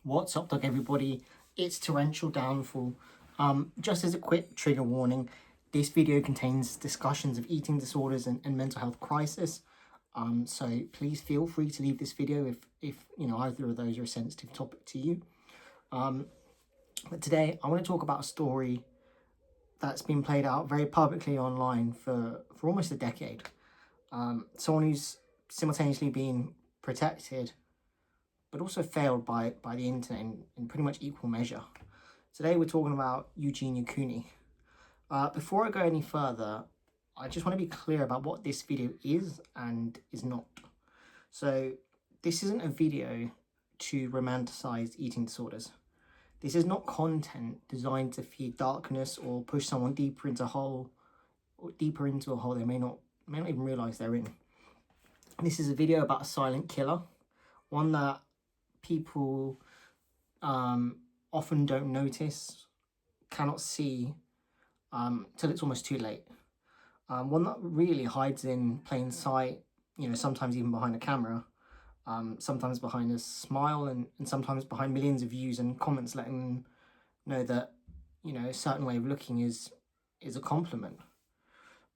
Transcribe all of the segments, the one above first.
What's up, dog, everybody? It's torrential downfall. Just as a quick trigger warning, this video contains discussions of eating disorders and mental health crisis. So please feel free to leave this video if you know either of those are a sensitive topic to you. But today I want to talk about a story that's been played out very publicly online for almost a decade. Someone who's simultaneously been protected but also failed by the internet in pretty much equal measure. Today we're talking about Eugenia Cooney. Before I go any further, I just want to be clear about what this video is and is not. So this isn't a video to romanticize eating disorders. This is not content designed to feed darkness or push someone deeper into a hole they may not even realize they're in. This is a video about a silent killer, one that people often don't notice, cannot see till it's almost too late. One that really hides in plain sight, sometimes even behind a camera, sometimes behind a smile, and sometimes behind millions of views and comments letting them know that, a certain way of looking is a compliment.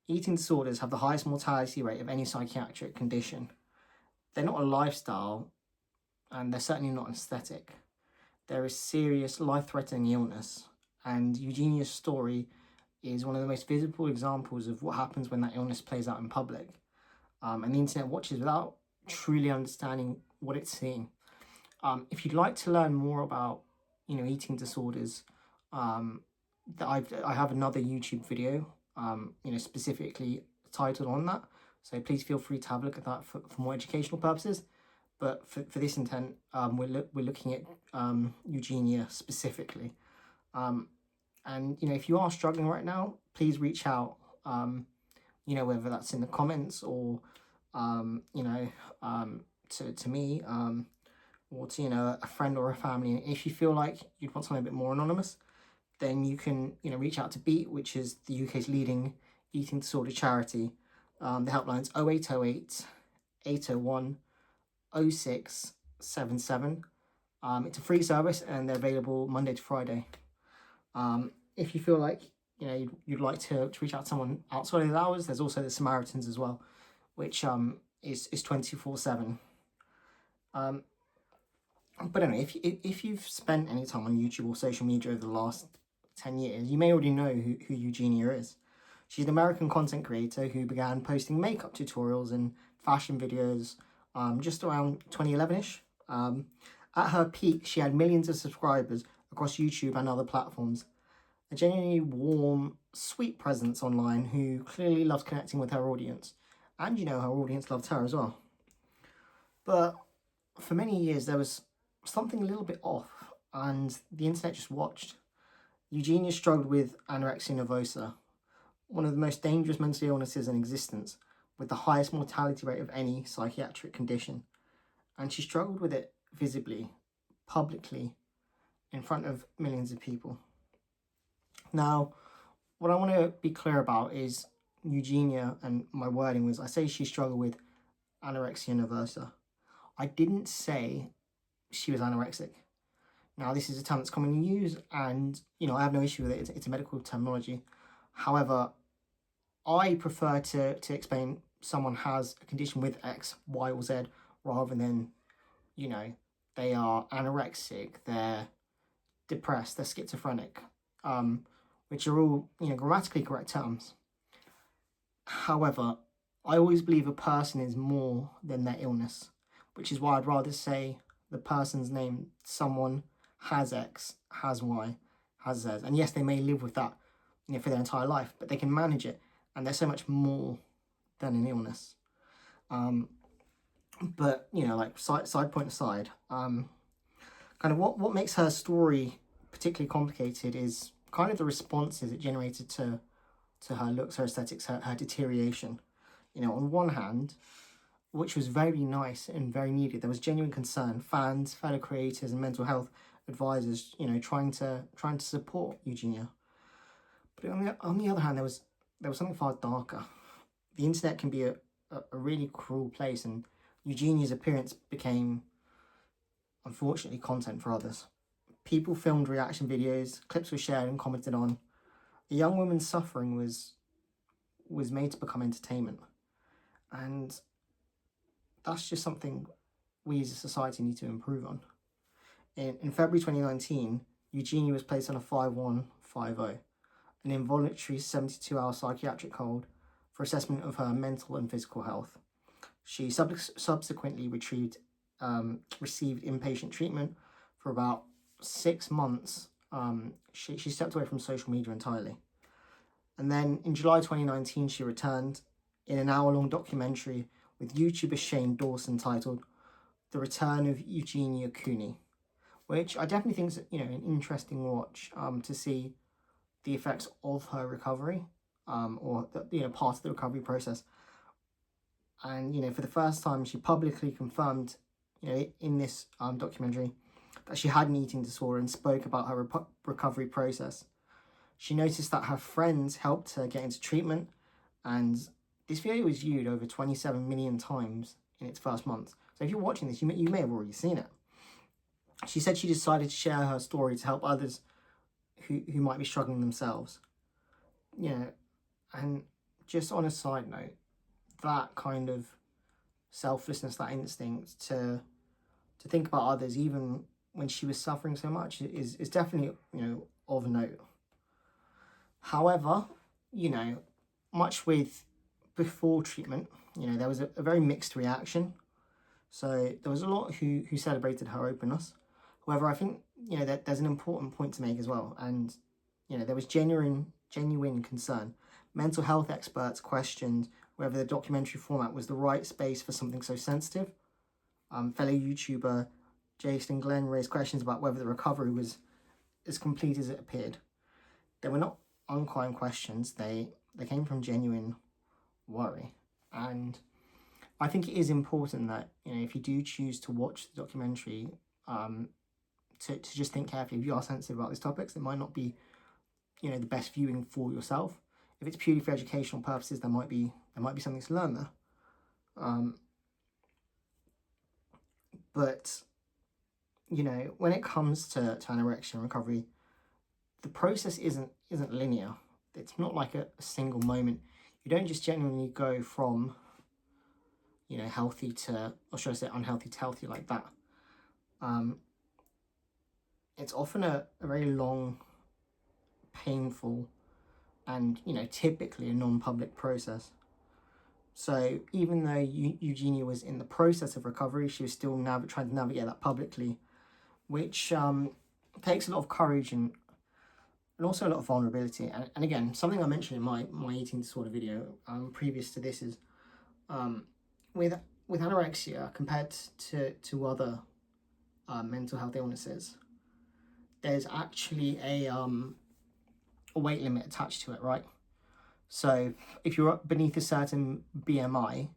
Eating disorders have the highest mortality rate of any psychiatric condition. They're not a lifestyle, and they're certainly not an aesthetic. They're a serious, life-threatening illness, and Eugenia's story is one of the most visible examples of what happens when that illness plays out in public. And the internet watches without truly understanding what it's seeing. If you'd like to learn more about, eating disorders, I have another YouTube video, specifically titled on that. So please feel free to have a look at that for more educational purposes. But for this intent, we're looking at Eugenia specifically. And, if you are struggling right now, please reach out, whether that's in the comments or, to me, or to, a friend or a family. And if you feel like you'd want something a bit more anonymous, then you can, reach out to Beat, which is the UK's leading eating disorder charity. The helpline's 0808 801 0677. It's a free service and they're available Monday to Friday. If you feel like you'd like to reach out to someone outside of the hours, there's also the Samaritans as well, which is 24/7. But anyway, if you've spent any time on YouTube or social media over the last 10 years, you may already know who Eugenia is. She's an American content creator who began posting makeup tutorials and fashion videos just around 2011-ish. At her peak, she had millions of subscribers across YouTube and other platforms. A genuinely warm, sweet presence online who clearly loves connecting with her audience. And her audience loved her as well. But for many years, there was something a little bit off, and the internet just watched. Eugenia struggled with anorexia nervosa, one of the most dangerous mental illnesses in existence, with the highest mortality rate of any psychiatric condition. And she struggled with it visibly, publicly, in front of millions of people. Now, what I want to be clear about is Eugenia, and my wording was, I say she struggled with anorexia nervosa. I didn't say she was anorexic. Now, this is a term that's commonly used, and, I have no issue with it. It's a medical terminology. However, I prefer to explain someone has a condition with X, Y, or Z, rather than, they are anorexic, they're depressed, they're schizophrenic, which are all, grammatically correct terms. However, I always believe a person is more than their illness, which is why I'd rather say the person's name. Someone has X, has Y, has Z. And yes, they may live with that, for their entire life, but they can manage it. And they're so much more than an illness. But, like side point aside, kind of what makes her story particularly complicated is kind of the responses it generated to her looks, her aesthetics, her deterioration. On one hand, which was very nice and very needed, there was genuine concern. Fans, fellow creators, and mental health advisors, trying to support Eugenia. But on the other hand, there was something far darker. The internet can be a really cruel place, and Eugenia's appearance became unfortunately, content for others. People filmed reaction videos, clips were shared and commented on. A young woman's suffering was made to become entertainment. And that's just something we as a society need to improve on. In February 2019, Eugenia was placed on a 5150, an involuntary 72-hour psychiatric hold for assessment of her mental and physical health. She subsequently received inpatient treatment for about 6 months. She stepped away from social media entirely. And then in July 2019, she returned in an hour-long documentary with YouTuber Shane Dawson titled The Return of Eugenia Cooney, which I definitely think is, an interesting watch to see the effects of her recovery, or part of the recovery process. And for the first time, she publicly confirmed, in this documentary, that she had an eating disorder and spoke about her recovery process. She noticed that her friends helped her get into treatment, and this video was viewed over 27 million times in its first month. So if you're watching this, you may have already seen it. She said she decided to share her story to help others who might be struggling themselves. And just on a side note, that kind of selflessness, that instinct to think about others, even when she was suffering so much, is definitely, of note. However, much with before treatment, there was a very mixed reaction. So there was a lot who celebrated her openness. However, I think, that there's an important point to make as well. And, there was genuine concern. Mental health experts questioned whether the documentary format was the right space for something so sensitive. Fellow YouTuber Jason Glenn raised questions about whether the recovery was as complete as it appeared. They were not unkind questions. They came from genuine worry. And I think it is important that, if you do choose to watch the documentary, to just think carefully. If you are sensitive about these topics, it might not be, the best viewing for yourself. If it's purely for educational purposes, there might be something to learn there. But when it comes to anorexia and recovery, the process isn't linear. It's not like a single moment. You don't just genuinely go from healthy to, or should I say unhealthy to healthy like that. It's often a very long, painful, and typically a non-public process. So even though Eugenia was in the process of recovery, she was still trying to navigate that publicly, which takes a lot of courage and also a lot of vulnerability. And again, something I mentioned in my eating disorder video previous to this is with anorexia compared to other mental health illnesses, there's actually a weight limit attached to it, right? So if you're beneath a certain BMI,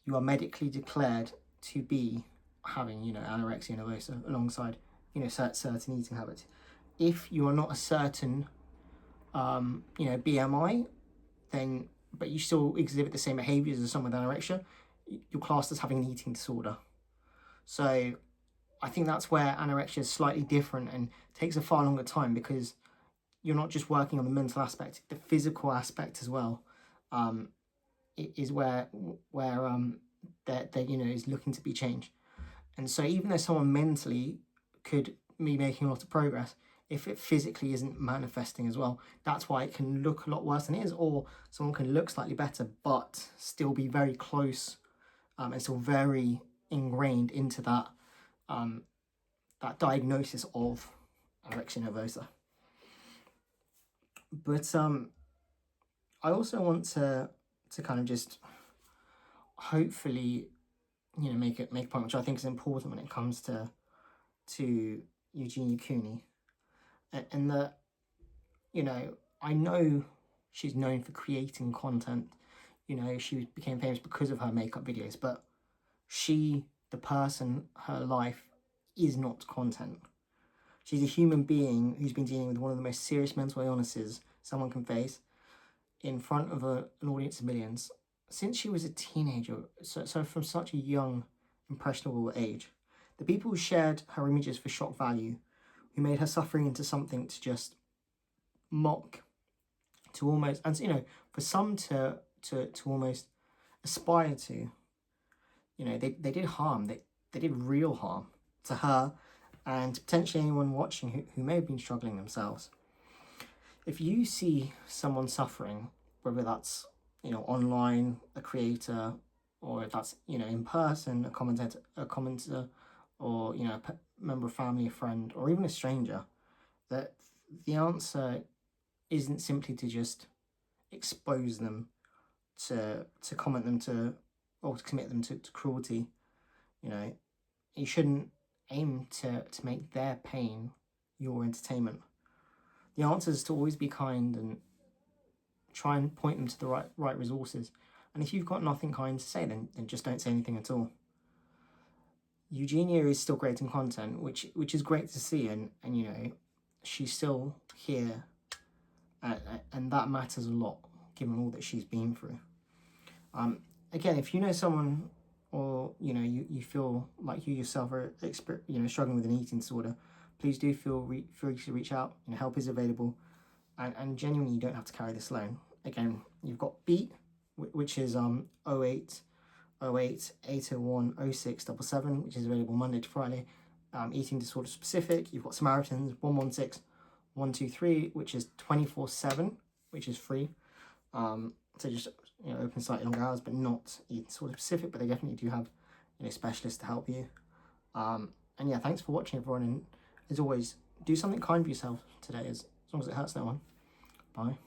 you are medically declared to be having, anorexia nervosa alongside, certain eating habits. If you are not a certain, BMI, then, but you still exhibit the same behaviors as someone with anorexia, you're classed as having an eating disorder. So I think that's where anorexia is slightly different and takes a far longer time, because you're not just working on the mental aspect, the physical aspect as well, is where that is looking to be changed. And so even though someone mentally could be making a lot of progress, if it physically isn't manifesting as well, that's why it can look a lot worse than it is, or someone can look slightly better but still be very close and still very ingrained into that that diagnosis of anorexia nervosa. But I also want to kind of just hopefully make a point which I think is important when it comes to Eugenia Cooney, and that I know she's known for creating content. She became famous because of her makeup videos, but the person, her life is not content. She's a human being who's been dealing with one of the most serious mental illnesses someone can face in front of an audience of millions since she was a teenager. So from such a young, impressionable age. The people who shared her images for shock value, who made her suffering into something to just mock, to almost, and you know, for some to almost aspire to, you know, they did harm. They did real harm to her and potentially anyone watching who may have been struggling themselves. If you see someone suffering, whether that's, you know, online, a creator, or if that's, you know, in person, a commenter, or, you know, a member of family, a friend, or even a stranger, that the answer isn't simply to just expose them, to comment them to, or to commit them to cruelty. You know, you shouldn't aim to make their pain your entertainment. The answer is to always be kind and try and point them to the right resources. And if you've got nothing kind to say, then just don't say anything at all. Eugenia is still creating content, which is great to see, and you know, she's still here, and that matters a lot given all that she's been through. Again, if you know someone, or you know, you feel like you yourself are struggling with an eating disorder, please do feel free to reach out. You know, help is available, and genuinely, you don't have to carry this alone. Again, you've got Beat, which is 08 08 801 0677, which is available Monday to Friday. Eating disorder specific. You've got Samaritans 116 123, which is 24/7, which is free. So just, you know, open slightly longer hours, but not eating disorder specific. But they definitely do have, you know, specialists to help you. And yeah, thanks for watching, everyone. And as always, do something kind for yourself today, as long as it hurts no one. Bye.